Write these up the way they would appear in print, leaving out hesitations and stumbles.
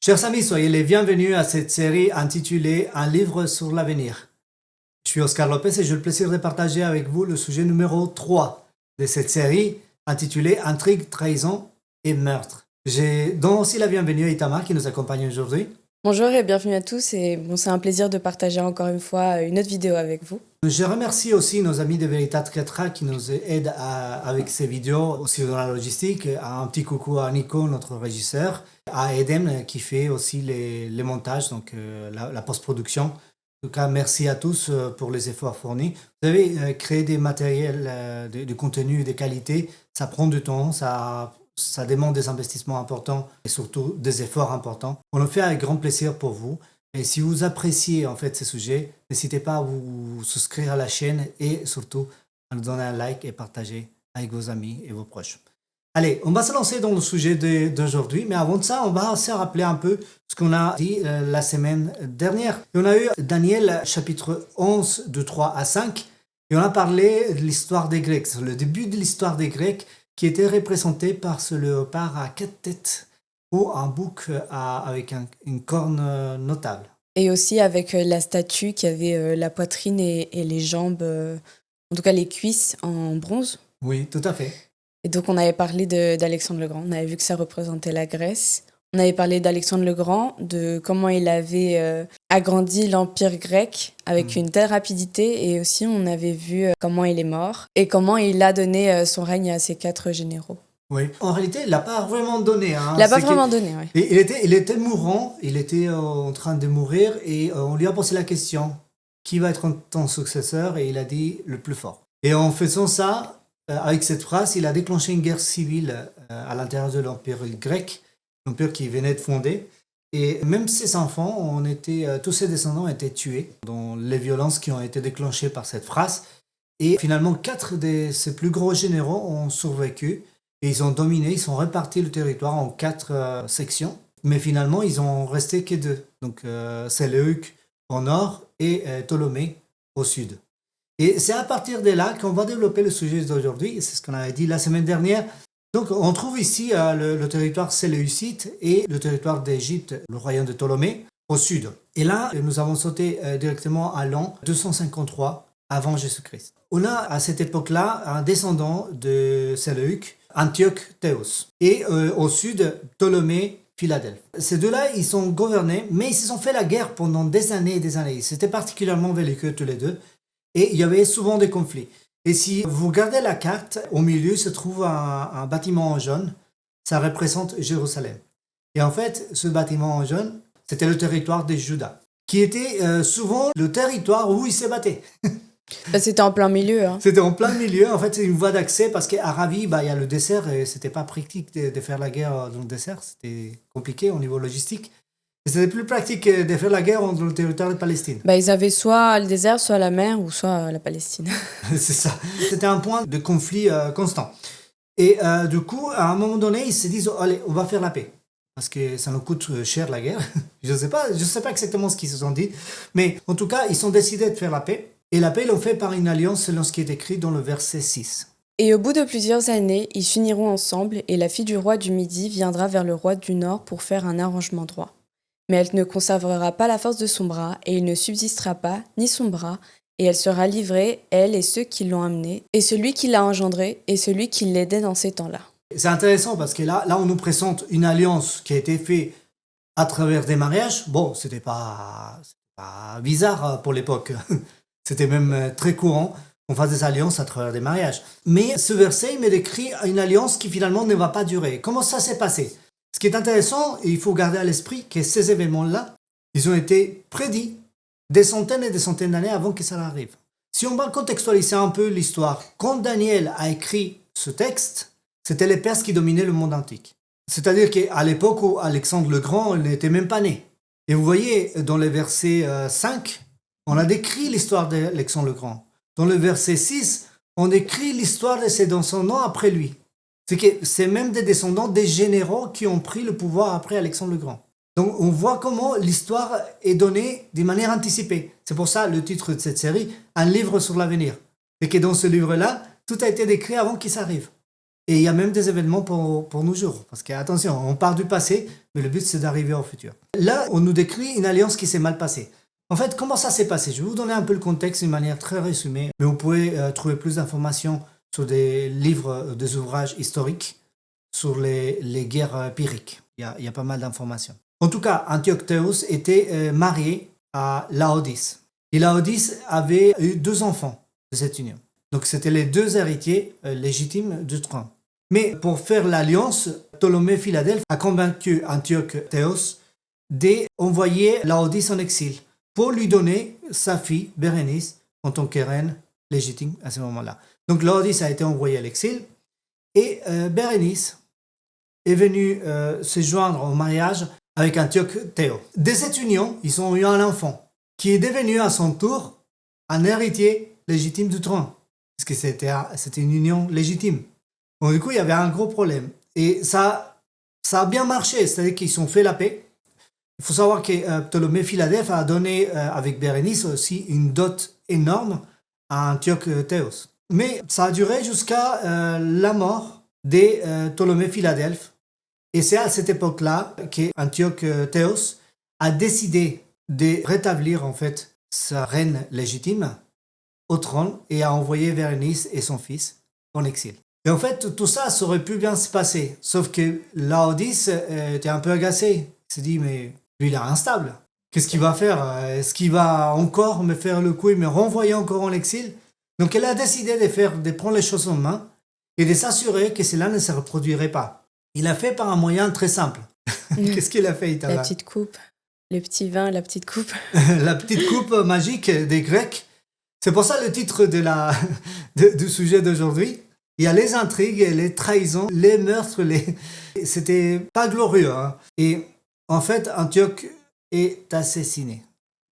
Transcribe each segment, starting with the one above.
Chers amis, soyez les bienvenus à cette série intitulée Un livre sur l'avenir. Je suis Oscar Lopez et j'ai le plaisir de partager avec vous le sujet numéro 3 de cette série intitulée Intrigue, trahison et meurtre. Je donne aussi la bienvenue à Itamar qui nous accompagne aujourd'hui. Bonjour et bienvenue à tous et c'est un plaisir de partager encore une fois une autre vidéo avec vous. Je remercie aussi nos amis de Veritas Cretra qui nous aident avec ces vidéos, aussi dans la logistique. Un petit coucou à Nico, notre régisseur, à Eden qui fait aussi les montages, donc la post-production. En tout cas, merci à tous pour les efforts fournis. Vous savez, créer des matériels, du contenu de qualité, ça prend du temps, ça demande des investissements importants et surtout des efforts importants. On le fait avec grand plaisir pour vous. Et si vous appréciez en fait ces sujets, n'hésitez pas à vous souscrire à la chaîne et surtout à nous donner un like et partager avec vos amis et vos proches. Allez, on va se lancer dans le sujet d'aujourd'hui, mais avant de ça, on va se rappeler un peu ce qu'on a dit la semaine dernière. Et on a eu Daniel chapitre 11 de 3 à 5 et on a parlé de l'histoire des Grecs, le début de l'histoire des Grecs qui était représenté par ce léopard à 4 têtes ou un bouc avec une corne notable. Et aussi avec la statue qui avait la poitrine et les jambes, en tout cas les cuisses en bronze. Oui, tout à fait. Et donc on avait parlé d'Alexandre le Grand, on avait vu que ça représentait la Grèce. On avait parlé d'Alexandre le Grand, de comment il avait agrandi l'empire grec avec une telle rapidité, et aussi on avait vu comment il est mort et comment il a donné son règne à ses 4 généraux. Oui, en réalité, il l'a pas vraiment donné. Il l'a pas vraiment donné, oui. Il était mourant, il était en train de mourir et on lui a posé la question, qui va être ton successeur? Et il a dit le plus fort. Et en faisant ça, avec cette phrase, il a déclenché une guerre civile à l'intérieur de l'empire grec, l'empire qui venait de fonder. Et même ses enfants, tous ses descendants étaient tués dans les violences qui ont été déclenchées par cette phrase. Et finalement, 4 de ses plus gros généraux ont survécu. Et ils ont dominé, ils ont réparti le territoire en 4 sections. Mais finalement, ils ont resté que 2. Donc, Séleuc au nord et Ptolémée au sud. Et c'est à partir de là qu'on va développer le sujet d'aujourd'hui. C'est ce qu'on avait dit la semaine dernière. Donc, on trouve ici le territoire séleucide et le territoire d'Égypte, le royaume de Ptolémée, au sud. Et là, nous avons sauté directement à l'an 253 avant Jésus-Christ. On a à cette époque-là un descendant de Séleuc, Antioche Théos, et au sud, Ptolémée, Philadelphie. Ces deux-là, ils sont gouvernés, mais ils se sont fait la guerre pendant des années et des années. C'était particulièrement belliqueux tous les deux, et il y avait souvent des conflits. Et si vous regardez la carte, au milieu se trouve un bâtiment en jaune, ça représente Jérusalem. Et en fait, ce bâtiment en jaune, c'était le territoire de Juda, qui était souvent le territoire où ils se battaient. C'était en plein milieu. Hein. C'était en plein milieu. En fait, c'est une voie d'accès parce qu'à Ravi, il y a le désert et c'était pas pratique de faire la guerre dans le désert. C'était compliqué au niveau logistique. Et c'était plus pratique de faire la guerre dans le territoire de Palestine. Ils avaient soit le désert, soit la mer, ou soit la Palestine. C'est ça. C'était un point de conflit constant. Et du coup, à un moment donné, ils se disent « Allez, on va faire la paix ». Parce que ça nous coûte cher la guerre. Je sais pas exactement ce qu'ils se sont dit. Mais en tout cas, ils ont décidé de faire la paix. Et la paix, ils l'ont fait par une alliance selon ce qui est écrit dans le verset 6. Et au bout de plusieurs années, ils s'uniront ensemble, et la fille du roi du Midi viendra vers le roi du Nord pour faire un arrangement droit. Mais elle ne conservera pas la force de son bras, et il ne subsistera pas, ni son bras, et elle sera livrée, elle et ceux qui l'ont amenée, et celui qui l'a engendrée, et celui qui l'aidait dans ces temps-là. C'est intéressant parce que là, on nous présente une alliance qui a été faite à travers des mariages. Bon, c'était pas bizarre pour l'époque. C'était même très courant qu'on fasse des alliances à travers des mariages. Mais ce verset, il me décrit une alliance qui finalement ne va pas durer. Comment ça s'est passé? Ce qui est intéressant, et il faut garder à l'esprit que ces événements-là, ils ont été prédits des centaines et des centaines d'années avant que ça arrive. Si on va contextualiser un peu l'histoire, quand Daniel a écrit ce texte, c'était les Perses qui dominaient le monde antique. C'est-à-dire qu'à l'époque où Alexandre le Grand n'était même pas né. Et vous voyez, dans le verset 5, on a décrit l'histoire d'Alexandre le Grand. Dans le verset 6, on décrit l'histoire de ses descendants après lui. C'est même des descendants des généraux qui ont pris le pouvoir après Alexandre le Grand. Donc on voit comment l'histoire est donnée de manière anticipée. C'est pour ça le titre de cette série, Un livre sur l'avenir. Et que dans ce livre-là, tout a été décrit avant qu'il s'arrive. Et il y a même des événements pour nos jours. Parce qu'attention, on part du passé, mais le but c'est d'arriver au futur. Là, on nous décrit une alliance qui s'est mal passée. En fait, comment ça s'est passé? Je vais vous donner un peu le contexte d'une manière très résumée, mais vous pouvez trouver plus d'informations sur des livres, des ouvrages historiques, sur les guerres pyrrhiques. Il y a pas mal d'informations. En tout cas, Antioche Théos était marié à Laodice. Et Laodice avait eu 2 enfants de cette union. Donc c'était les 2 héritiers légitimes du trône. Mais pour faire l'alliance, Ptolémée Philadelphe a convaincu Antioche Théos d'envoyer Laodice en exil pour lui donner sa fille Bérénice en tant que reine légitime à ce moment-là. Donc Laodice a été envoyée à l'exil et Bérénice est venue se joindre au mariage avec Antioche Théos. De cette union, ils ont eu un enfant qui est devenu à son tour un héritier légitime du trône. Parce que c'était une union légitime. Donc, du coup, il y avait un gros problème. Et ça a bien marché, c'est-à-dire qu'ils ont fait la paix. Il faut savoir que Ptolémée Philadelphe a donné avec Bérénice aussi une dot énorme à Antioche Théos. Mais ça a duré jusqu'à la mort de Ptolémée Philadelphe. Et c'est à cette époque-là qu'Antioche Théos a décidé de rétablir en fait sa reine légitime au trône et a envoyé Bérénice et son fils en exil. Et en fait, tout ça aurait pu bien se passer, sauf que Laodice était un peu agacé. Il s'est dit, mais lui, il est instable. Qu'est-ce qu'il va faire? Est-ce qu'il va encore me faire le coup et me renvoyer encore en exil? Donc, elle a décidé de prendre les choses en main et de s'assurer que cela ne se reproduirait pas. Il l'a fait par un moyen très simple. Qu'est-ce qu'il a fait, Itala? La petite coupe, le petit vin, la petite coupe. La petite coupe magique des Grecs. C'est pour ça le titre du sujet d'aujourd'hui. Il y a les intrigues, les trahisons, les meurtres. C'était pas glorieux. Hein. Et en fait, Antioche est assassiné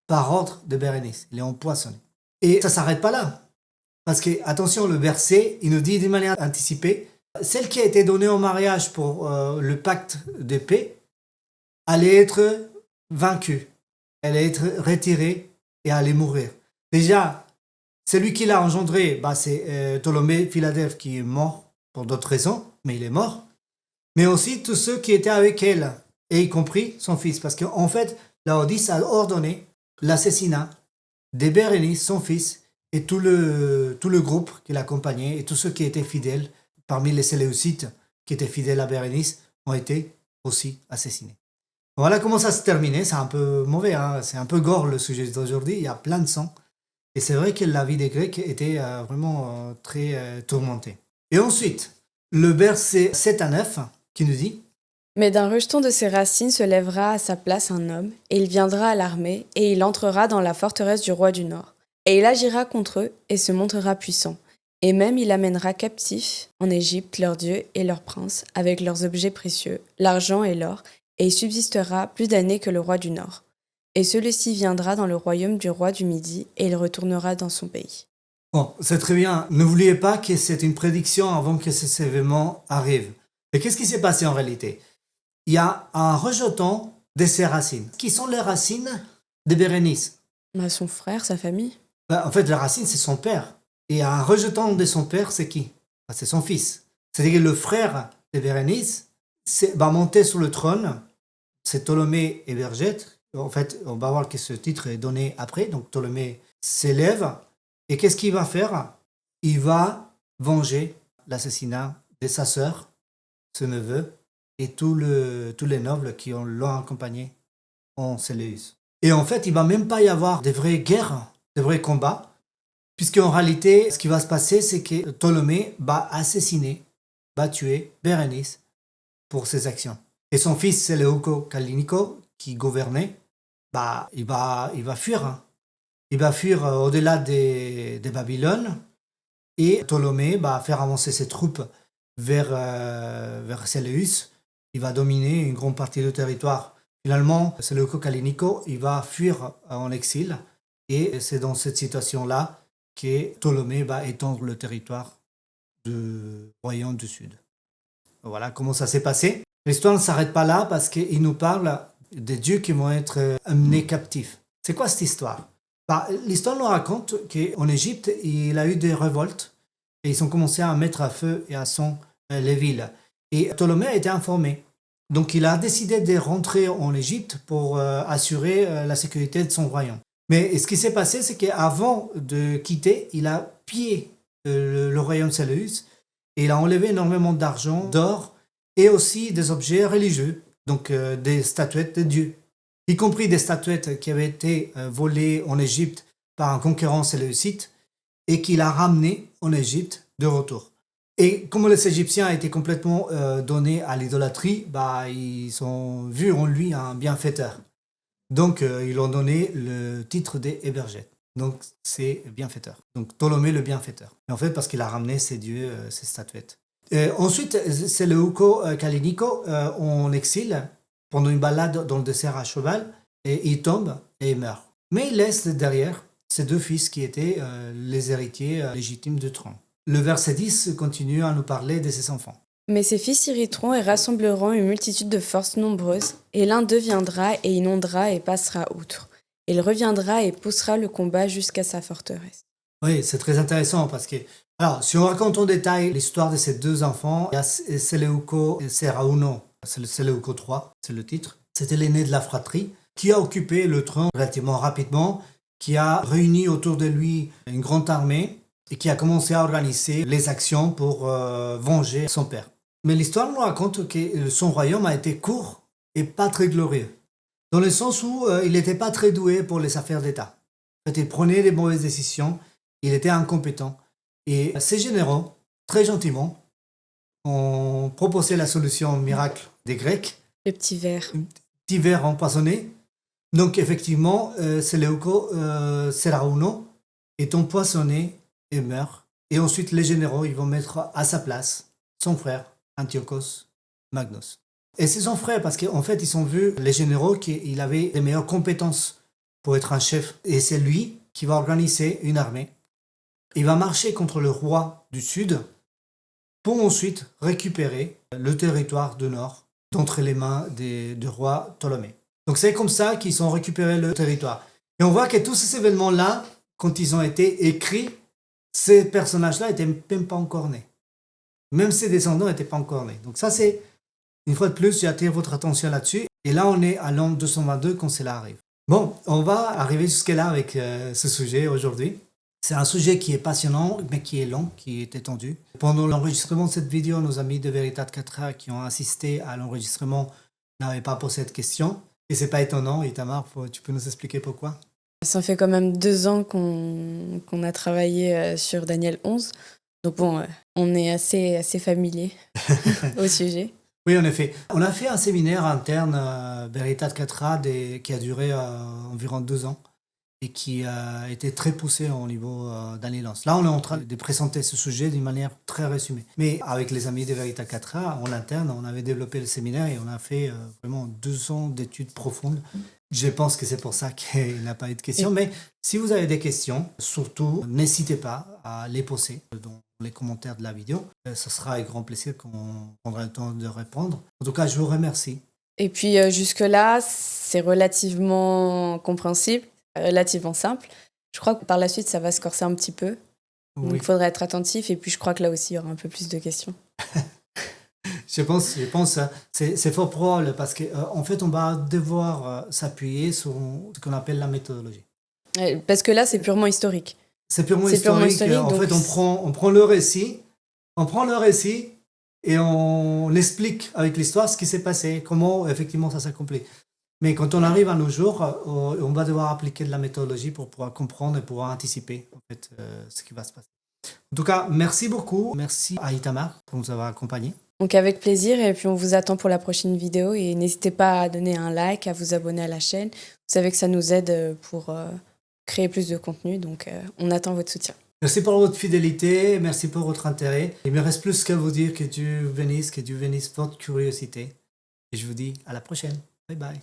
par ordre de Bérénice. Il est empoisonné. Et ça ne s'arrête pas là. Parce que, attention, le verset, il nous dit d'une manière anticipée, celle qui a été donnée en mariage pour le pacte de paix allait être vaincue. Elle allait être retirée et allait mourir. Déjà, celui qui l'a engendré, c'est Ptolémée Philadelphe qui est mort pour d'autres raisons, mais il est mort. Mais aussi tous ceux qui étaient avec elle, et y compris son fils. Parce qu'en fait, Laodice a ordonné l'assassinat de Bérénice, son fils, et tout le groupe qui l'accompagnait, et tous ceux qui étaient fidèles, parmi les Séleucites qui étaient fidèles à Bérénice, ont été aussi assassinés. Voilà comment ça se terminait. C'est un peu mauvais, hein. C'est un peu gore le sujet d'aujourd'hui. Il y a plein de sang. Et c'est vrai que la vie des Grecs était vraiment très tourmentée. Et ensuite, le verset 7 à 9 qui nous dit « Mais d'un rejeton de ses racines se lèvera à sa place un homme, et il viendra à l'armée, et il entrera dans la forteresse du roi du Nord. Et il agira contre eux, et se montrera puissant. Et même il amènera captifs en Égypte leurs dieux et leurs princes, avec leurs objets précieux, l'argent et l'or, et il subsistera plus d'années que le roi du Nord. Et celui-ci viendra dans le royaume du roi du Midi, et il retournera dans son pays. » Bon, c'est très bien. N'oubliez pas que c'est une prédiction avant que ces événements arrivent. Et qu'est-ce qui s'est passé en réalité? Il y a un rejeton de ses racines. Qui sont les racines de Bérénice? Son frère, sa famille. En fait, les racines, c'est son père. Et un rejeton de son père, c'est qui? C'est son fils. C'est-à-dire que le frère de Bérénice va monter sur le trône. C'est Ptolémée et Bergète. En fait, on va voir que ce titre est donné après. Donc, Ptolémée s'élève. Et qu'est-ce qu'il va faire? Il va venger l'assassinat de sa sœur, ce neveu, et tous les nobles qui l'ont accompagné en Séleuce. Et en fait, il ne va même pas y avoir de vraies guerres, de vrais combats, puisqu'en réalité, ce qui va se passer, c'est que Ptolémée va assassiner, va tuer Bérénice pour ses actions. Et son fils, Séleuco Callinicos, qui gouvernait, il va fuir. Hein. Il va fuir au-delà de Babylone, et Ptolémée va faire avancer ses troupes vers Séleuce. Il va dominer une grande partie du territoire. Finalement, Séleuco Callinicos, il va fuir en exil, et c'est dans cette situation-là que Ptolémée va étendre le territoire du royaume du Sud. Voilà comment ça s'est passé. L'histoire ne s'arrête pas là parce qu'il nous parle des dieux qui vont être amenés captifs. C'est quoi cette histoire? L'histoire nous raconte qu'en Égypte, il a eu des révoltes et ils ont commencé à mettre à feu et à sang les villes. Et Ptolémée a été informé. Donc il a décidé de rentrer en Égypte pour assurer la sécurité de son royaume. Mais ce qui s'est passé, c'est qu'avant de quitter, il a pillé le royaume Séleucide et il a enlevé énormément d'argent, d'or et aussi des objets religieux, donc des statuettes de dieux, y compris des statuettes qui avaient été volées en Égypte par un conquérant séleucide et qu'il a ramenées en Égypte de retour. Et comme les Égyptiens étaient complètement donnés à l'idolâtrie, ils ont vu en lui un bienfaiteur. Donc, ils lui ont donné le titre des Hébergètes. Donc, c'est bienfaiteur. Donc, Ptolémée le bienfaiteur. Et en fait, parce qu'il a ramené ses dieux, ses statuettes. Ensuite, c'est le Seleuco Callinicos en exil, pendant une balade dans le désert à cheval, et il tombe et il meurt. Mais il laisse derrière ses 2 fils qui étaient les héritiers légitimes du trône. Le verset 10 continue à nous parler de ses enfants. Mais ses fils irriteront et rassembleront une multitude de forces nombreuses, et l'un d'eux viendra et inondera et passera outre. Il reviendra et poussera le combat jusqu'à sa forteresse. Oui, c'est très intéressant parce que, alors, si on raconte en détail l'histoire de ces 2 enfants, il y a Seleuco et Serauno, c'est le Seleuco III, c'est le titre. C'était l'aîné de la fratrie qui a occupé le trône relativement rapidement, qui a réuni autour de lui une grande armée et qui a commencé à organiser les actions pour venger son père. Mais l'histoire nous raconte que son royaume a été court et pas très glorieux, dans le sens où il n'était pas très doué pour les affaires d'État. En fait, il prenait des mauvaises décisions, il était incompétent. Et ses généraux, très gentiment, ont proposé la solution miracle des Grecs. Le petit verre. Un petit verre empoisonné. Donc effectivement, Seleuco Serauno est empoisonné et meurt. Et ensuite, les généraux, ils vont mettre à sa place son frère, Antiochos Magnus. Et c'est son frère parce qu'en fait, ils ont vu, les généraux, qu'il avait les meilleures compétences pour être un chef. Et c'est lui qui va organiser une armée. Il va marcher contre le roi du Sud pour ensuite récupérer le territoire du Nord d'entre les mains du roi Ptolémée. Donc c'est comme ça qu'ils ont récupéré le territoire. Et on voit que tous ces événements-là, quand ils ont été écrits, ces personnages-là n'étaient même pas encore nés. Même ses descendants n'étaient pas encore nés. Donc ça, c'est, une fois de plus, j'ai attiré votre attention là-dessus. Et là, on est à l'an 222 quand cela arrive. Bon, on va arriver jusque-là avec ce sujet aujourd'hui. C'est un sujet qui est passionnant, mais qui est long, qui est étendu. Pendant l'enregistrement de cette vidéo, nos amis de Veritas 4A qui ont assisté à l'enregistrement n'avaient pas posé cette question. Et c'est pas étonnant, Itamar, tu peux nous expliquer pourquoi? Ça fait quand même 2 ans qu'on a travaillé sur Daniel 11. Donc bon, on est assez familier au sujet. Oui, en effet. On a fait un séminaire interne Veritas 4A qui a duré environ 2 ans et qui a été très poussé au niveau d'annulance. Là, on est en train de présenter ce sujet d'une manière très résumée. Mais avec les amis de Veritas 4A, en interne, on avait développé le séminaire et on a fait vraiment 2 ans d'études profondes. Je pense que c'est pour ça qu'il n'a pas eu de questions. Mais si vous avez des questions, surtout, n'hésitez pas à les poser dans les commentaires de la vidéo. Ce sera avec grand plaisir qu'on prendra le temps de répondre. En tout cas, je vous remercie. Et puis jusque-là, c'est relativement compréhensible, relativement simple. Je crois que par la suite, ça va se corser un petit peu. Donc il faudra être attentif. Et puis je crois que là aussi, il y aura un peu plus de questions. Je pense c'est fort probable parce qu'en fait, on va devoir s'appuyer sur ce qu'on appelle la méthodologie. Parce que là, c'est purement historique. C'est purement historique. En fait, on prend le récit et on explique avec l'histoire ce qui s'est passé, comment effectivement ça s'accomplit. Mais quand on arrive à nos jours, on va devoir appliquer de la méthodologie pour pouvoir comprendre et pouvoir anticiper en fait, ce qui va se passer. En tout cas, merci beaucoup. Merci à Itamar pour nous avoir accompagnés. Donc avec plaisir, et puis on vous attend pour la prochaine vidéo. Et n'hésitez pas à donner un like, à vous abonner à la chaîne. Vous savez que ça nous aide pour créer plus de contenu, donc on attend votre soutien. Merci pour votre fidélité, merci pour votre intérêt. Il me reste plus qu'à vous dire que Dieu bénisse votre curiosité. Et je vous dis à la prochaine. Bye bye.